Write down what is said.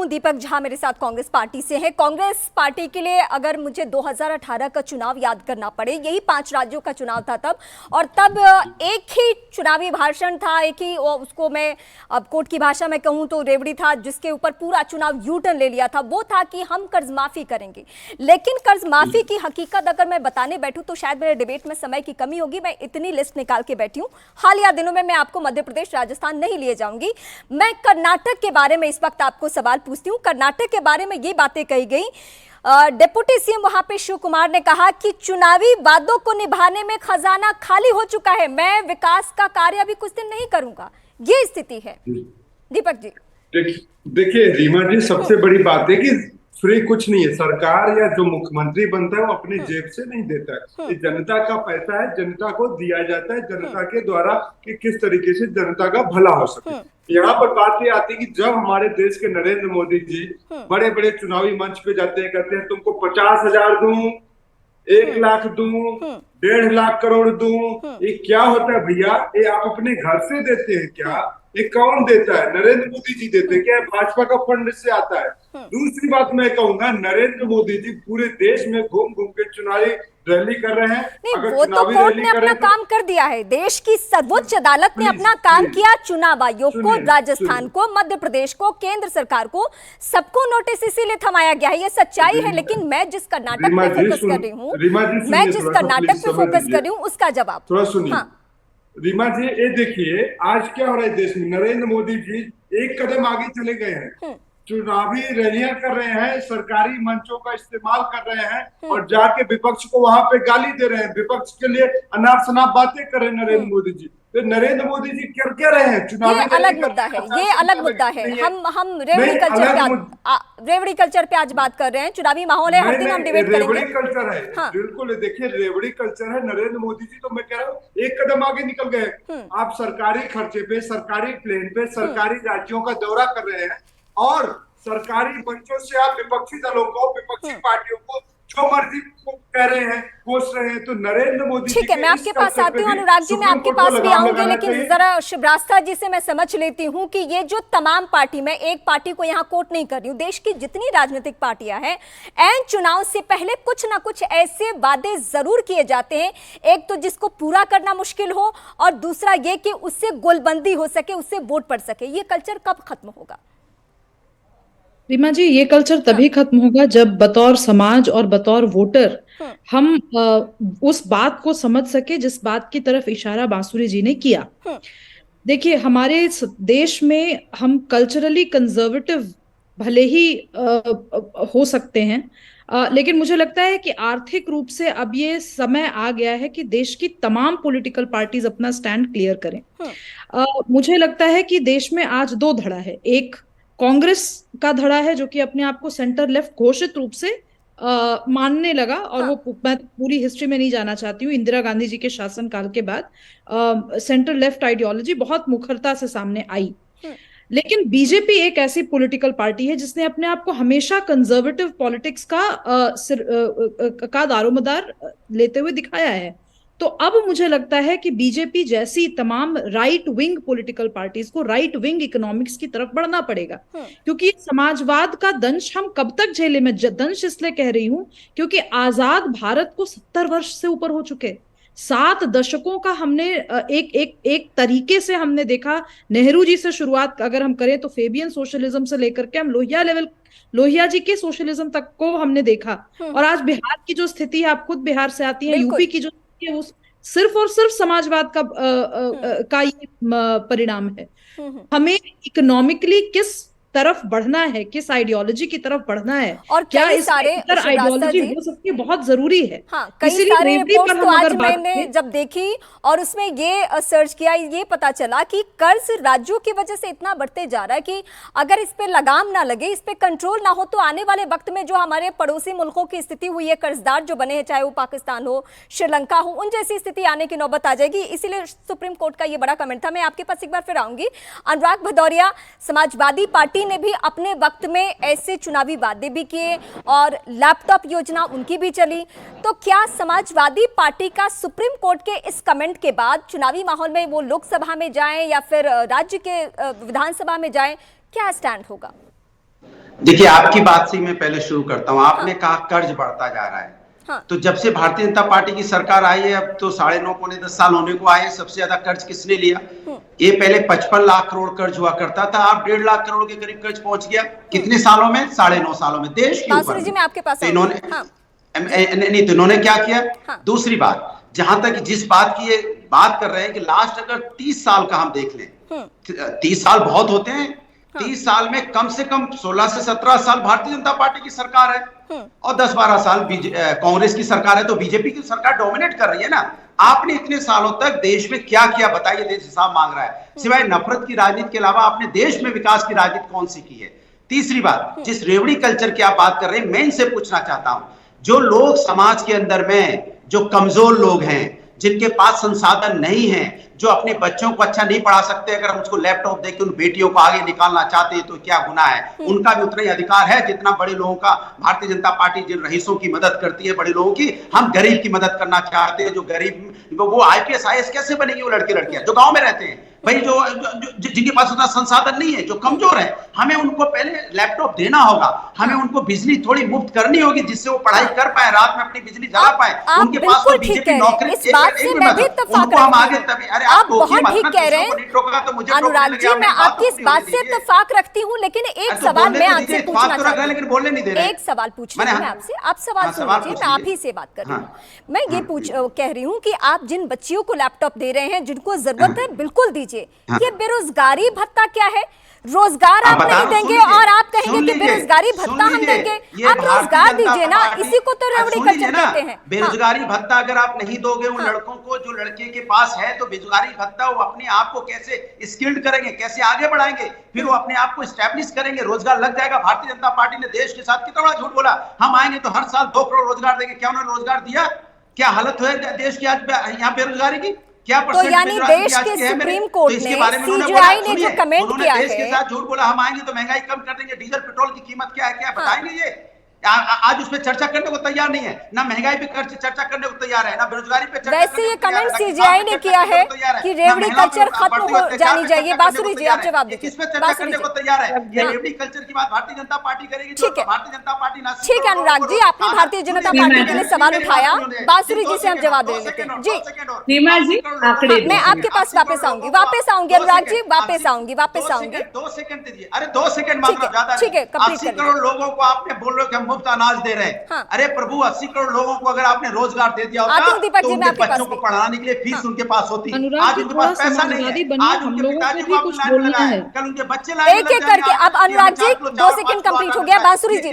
हूं, दीपक झा मेरे साथ कांग्रेस पार्टी से हैं। कांग्रेस पार्टी के लिए अगर मुझे 2018 का चुनाव याद करना पड़े, यही 5 राज्यों का चुनाव था तब, और तब एक ही चुनावी भाषण था, एक ही, उसको मैं अब कोर्ट की भाषा में कहूं तो रेवड़ी था, जिसके ऊपर पूरा चुनाव यू टर्न ले लिया था। वो था कि हम कर्ज माफी करेंगे। लेकिन कर्ज माफी की हकीकत अगर मैं बताने बैठूं तो शायद मेरे डिबेट में समय की कमी होगी। मैं इतनी लिस्ट निकाल के बैठी हूं। हालिया दिनों में मैं आपको मध्य प्रदेश, राजस्थान नहीं लिए जाऊंगी। मैं कर्नाटक के बारे में इस वक्त आपको सवाल पूछती हूँ। कर्नाटक के बारे में ये बातें कही गई, डिप्टी सीएम वहां पे शिव कुमार ने कहा कि चुनावी वादों को निभाने में खजाना खाली हो चुका है, मैं विकास का कार्य अभी कुछ दिन नहीं करूंगा। ये स्थिति है। दीपक जी देखिए रीमा जी, सबसे बड़ी बात है कि फ्री कुछ नहीं है। सरकार या जो मुख्यमंत्री बनता है वो अपनी जेब से नहीं देता है। ये जनता का पैसा है, जनता को दिया जाता है जनता के द्वारा कि किस तरीके से जनता का भला हो सके। यहाँ पर बात ये आती है कि जब हमारे देश के नरेंद्र मोदी जी बड़े बड़े चुनावी मंच पे जाते हैं, कहते हैं तुमको 50,000 दूं, 1 लाख दूं, 1.5 लाख करोड़ दूं। ये क्या होता है भैया? ये आप अपने घर से देते हैं क्या? ये कौन देता है? नरेंद्र मोदी जी देते हैं क्या? भाजपा का फंड से आता है। दूसरी बात मैं कहूंगा, नरेंद्र मोदी जी पूरे देश में घूम घूम के चुनावी रैली कर रहे हैं। नहीं, वो तो कोर्ट ने अपना काम कर दिया है। देश की सर्वोच्च अदालत ने अपना काम किया। चुनाव आयोग को, राजस्थान को, मध्य प्रदेश को, केंद्र सरकार को, सबको नोटिस इसीलिए थमाया गया है। ये सच्चाई है। लेकिन मैं जिस कर्नाटक पे फोकस कर रही हूँ, उसका जवाब थोड़ा सुनिए। रीमा जी, ये देखिए आज क्या हो रहा है देश में। नरेंद्र मोदी जी एक कदम आगे चले गए हैं, चुनावी रैलियां कर रहे हैं, सरकारी मंचों का इस्तेमाल कर रहे हैं और जाके विपक्ष को वहां पे गाली दे रहे हैं, विपक्ष के लिए अनाप शनाप बातें कर रहे हैं नरेंद्र मोदी जी। तो नरेंद्र मोदी जी कर क्या रहे हैं? चुनावी ये अलग मुद्दा है, ये अलग मुद्दा है। हम रेवड़ी कल्चर पे आज बात कर रहे हैं। चुनावी माहौल है, हर दिन हम डिबेट करेंगे। रेवड़ी कल्चर है, बिल्कुल। देखिए रेवड़ी कल्चर है। नरेंद्र मोदी जी तो मैं कह रहा हूँ एक कदम आगे निकल गए। आप सरकारी खर्चे पे, सरकारी प्लेन पे, सरकारी राज्यों का दौरा कर रहे हैं और सरकारी मंचों से आप विपक्षी दलों को, विपक्षी पार्टियों को जो मर्जी को कह रहे हैं, कोस रहे हैं। तो नरेंद्र मोदी ठीक है, मैं आपके पास आती हूँ अनुराग जी, मैं आपके पास भी आऊंगी, लेकिन जरा शिवरास्ता जी से मैं समझ लेती हूँ कि ये जो तमाम पार्टी, मैं एक पार्टी को यहाँ कोट नहीं कर रही हूँ, देश की जितनी राजनीतिक पार्टियां हैं, एन चुनाव से पहले कुछ ना कुछ ऐसे वादे जरूर किए जाते हैं। एक तो जिसको पूरा करना मुश्किल हो, और दूसरा ये कि उससे गोलबंदी हो सके, उससे वोट पड़ सके। ये कल्चर कब खत्म होगा? रीमा जी, ये कल्चर तभी खत्म होगा जब बतौर समाज और बतौर वोटर हम उस बात को समझ सके जिस बात की तरफ इशारा बांसुरी जी ने किया। देखिए, हमारे देश में हम कल्चरली कंजर्वेटिव भले ही हो सकते हैं, लेकिन मुझे लगता है कि आर्थिक रूप से अब ये समय आ गया है कि देश की तमाम पॉलिटिकल पार्टीज अपना स्टैंड क्लियर करें। मुझे लगता है कि देश में आज 2 धड़ा है। एक कांग्रेस का धड़ा है जो कि अपने आप को सेंटर लेफ्ट घोषित रूप से मानने लगा, और वो मैं पूरी हिस्ट्री में नहीं जाना चाहती हूँ। इंदिरा गांधी जी के शासनकाल के बाद सेंटर लेफ्ट आइडियोलॉजी बहुत मुखरता से सामने आई। लेकिन बीजेपी एक ऐसी पॉलिटिकल पार्टी है जिसने अपने आप को हमेशा कंजर्वेटिव पॉलिटिक्स का दारोमदार लेते हुए दिखाया है। तो अब मुझे लगता है कि बीजेपी जैसी तमाम राइट विंग पॉलिटिकल पार्टीज को राइट विंग इकोनॉमिक्स की तरफ बढ़ना पड़ेगा, क्योंकि समाजवाद का दंश हम कब तक झेले। मैं दंश इसलिए कह रही हूं क्योंकि आजाद भारत को 70 वर्ष से ऊपर हो चुके। 7 दशकों का हमने एक तरीके से हमने देखा। नेहरू जी से शुरुआत अगर हम करें तो फेबियन सोशलिज्म से लेकर के हम लोहिया जी के सोशलिज्म तक को हमने देखा। और आज बिहार की जो स्थिति है, आप खुद बिहार से आती हैं, यूपी की जो वो सिर्फ और सिर्फ समाजवाद का ये परिणाम है। हमें इकोनॉमिकली किस तरफ बढ़ना है, किस आइडियोलॉजी की तरफ बढ़ना है, और क्या इस आइडियोलॉजी हो सकती है, बहुत जरूरी है। कई सारे रिपोर्ट्स तो आज मैंने जब देखी और उसमें ये सर्च किया, ये पता चला कि कर्ज राज्यों की वजह से इतना बढ़ते जा रहा है कि अगर इस पे लगाम ना लगे, इस पे कंट्रोल ना हो, तो आने वाले वक्त में जो हमारे पड़ोसी मुल्कों की स्थिति हुई है, कर्जदार जो बने हैं, चाहे वो पाकिस्तान हो, श्रीलंका हो, उन जैसी स्थिति आने की नौबत आ जाएगी। इसीलिए सुप्रीम कोर्ट का ये बड़ा कमेंट था। मैं आपके पास एक बार फिर आऊंगी। अनुराग भदौरिया, समाजवादी पार्टी ने भी अपने वक्त में ऐसे चुनावी वादे भी किए और लैपटॉप योजना उनकी भी चली। तो क्या समाजवादी पार्टी का सुप्रीम कोर्ट के इस कमेंट के बाद चुनावी माहौल में वो लोकसभा में जाएं या फिर राज्य के विधानसभा में जाएं, क्या स्टैंड होगा? देखिए, आपकी बात से मैं पहले शुरू करता हूं। आपने कहा कर्ज बढ़ता जा रहा है। हाँ। तो जब से भारतीय जनता पार्टी की सरकार आई है, अब तो 9.5 पौने 10 साल होने को आए हैं, सबसे ज्यादा कर्ज किसने लिया? ये पहले 55 लाख करोड़ कर्ज हुआ करता था, अब 1.5 लाख करोड़ के करीब कर्ज पहुंच गया। कितने सालों में? 9.5 सालों में, देश के बांसुरी ऊपर। जी मैं आपके पास तो इन्होंने नहीं, तो इन्होंने क्या किया? दूसरी बात, जहां तक जिस बात की ये बात कर रहे हैं कि लास्ट अगर 30 साल का हम देख लें, 30 साल बहुत होते हैं। 30 साल में कम से कम 16 से 17 साल भारतीय जनता पार्टी की सरकार है और 10-12 साल कांग्रेस की सरकार है। तो बीजेपी की सरकार डोमिनेट कर रही है ना। आपने इतने सालों तक देश में क्या किया बताइए? देश हिसाब मांग रहा है। सिवाय नफरत की राजनीति के अलावा आपने देश में विकास की राजनीति कौन सी की है? तीसरी बात, जिस रेवड़ी कल्चर की आप बात कर रहे हैं, मैं इनसे पूछना चाहता हूं, जो लोग समाज के अंदर में जो कमजोर लोग हैं, जिनके पास संसाधन नहीं है, जो अपने बच्चों को अच्छा नहीं पढ़ा सकते, अगर हम उसको लैपटॉप देके उन बेटियों को आगे निकालना चाहते हैं तो क्या गुनाह है? उनका भी उतना ही अधिकार है जितना बड़े लोगों का। भारतीय जनता पार्टी जिन रईसों की मदद करती है, बड़े लोगों की, हम गरीब की मदद करना चाहते हैं। जो गरीब, वो IPS IAS कैसे बनेंगे? वो लड़के लड़कियां जो गांव में रहते हैं भाई, जो जिनके पास उतना संसाधन नहीं है, जो कमजोर है, हमें उनको पहले लैपटॉप देना होगा, हमें उनको बिजली थोड़ी मुफ्त करनी होगी जिससे वो पढ़ाई कर पाए, रात में अपनी बिजली जला पाए। उनके पास तो बीजेपी नौकरी, इस बात से मैं भी इत्तेफाक उनको हम आगे तभी, अरे आप बहुत ठीक कह रहे हैं अनुराग जी, मैं आपकी इस बात से इत्तेफाक रखती हूँ, लेकिन एक सवाल मैं आपसे पूछना चाहती हूँ। लेकिन बोलने नहीं दे रहे। एक सवाल पूछ रही हूँ मैं आपसे, आप सवाल सुन लीजिए, मैं आप ही से बात कर रही हूँ। मैं ये कह रही हूँ कि आप जिन बच्चियों को लैपटॉप दे रहे हैं, जिनको जरूरत है, बिल्कुल दीजिए। ये बेरोजगारी भत्ता क्या है? रोजगार आप नहीं देंगे और आप कहेंगे कि बेरोजगारी भत्ता हम देंगे। आप रोजगार दीजिए ना, इसी को तो रेवड़ी कल्चर कहते हैं। बेरोजगारी भत्ता अगर आप नहीं दोगे उन लड़कों को जो लड़के के पास है, तो बेरोजगारी भत्ता वो अपने आप को कैसे स्किल्ड करेंगे, कैसे आगे बढ़ाएंगे, फिर वो अपने आप को स्टैब्लिश करेंगे, रोजगार लग जाएगा। भारतीय जनता पार्टी ने देश के साथ कितना बड़ा झूठ बोला, हम आएंगे तो हर साल 2 करोड़ रोजगार देंगे। क्या उन्होंने रोजगार दिया? क्या हालत हुई देश की आज यहाँ बेरोजगारी की? क्या तो यानी देश के सुप्रीम कोर्ट ने, CJI ने जो कमेंट किया है, देश के साथ झूठ बोला, हम आएंगे तो महंगाई कम कर देंगे, डीजल पेट्रोल की कीमत क्या है, क्या बताएंगे? ये आज उस पर चर्चा करने को तैयार नहीं है, ना महंगाई पे चर्चा करने को तैयार है, ना बेरोजगारी पे चर्चा। वैसे ये कमेंट CJI ने किया है कि रेवड़ी कल्चर खत्म हो जानी चाहिए। बांसुरी जी आप जवाब दीजिए। किस पे चर्चा करने को तैयार है? ये रेवड़ी कल्चर की बात भारतीय जनता पार्टी करेगी। ठीक है, भारतीय जनता पार्टी ना। ठीक है अनुराग जी, आपने भारतीय जनता पार्टी के लिए सवाल उठाया, बांसुरी जी से हम जवाब दे लेते हैं। जी रीमा जी, आंकड़े मैं आपके पास वापस आऊंगी अनुराग जी, वापस आऊंगी 2 सेकंड दीजिए। अरे 2 सेकंड मांगना ज्यादा ठीक है, 80 करोड़ लोगों को आपने बोल रहे हो कि हम मुफ्त अनाज दे रहे हैं। अरे प्रभु, 80 करोड़ लोगों को अगर आपने रोजगार दे दिया होता तो उनके बच्चों को पढ़ाने के लिए फीस उनके पास होती। आज उनके पास पैसा नहीं है, आज उनके पिताजी को कुछ बोलना है, कल उनके बच्चे एक एक करके। अब अनुराग जी 2 सेकंड कंप्लीट हो गया। बांसुरी जी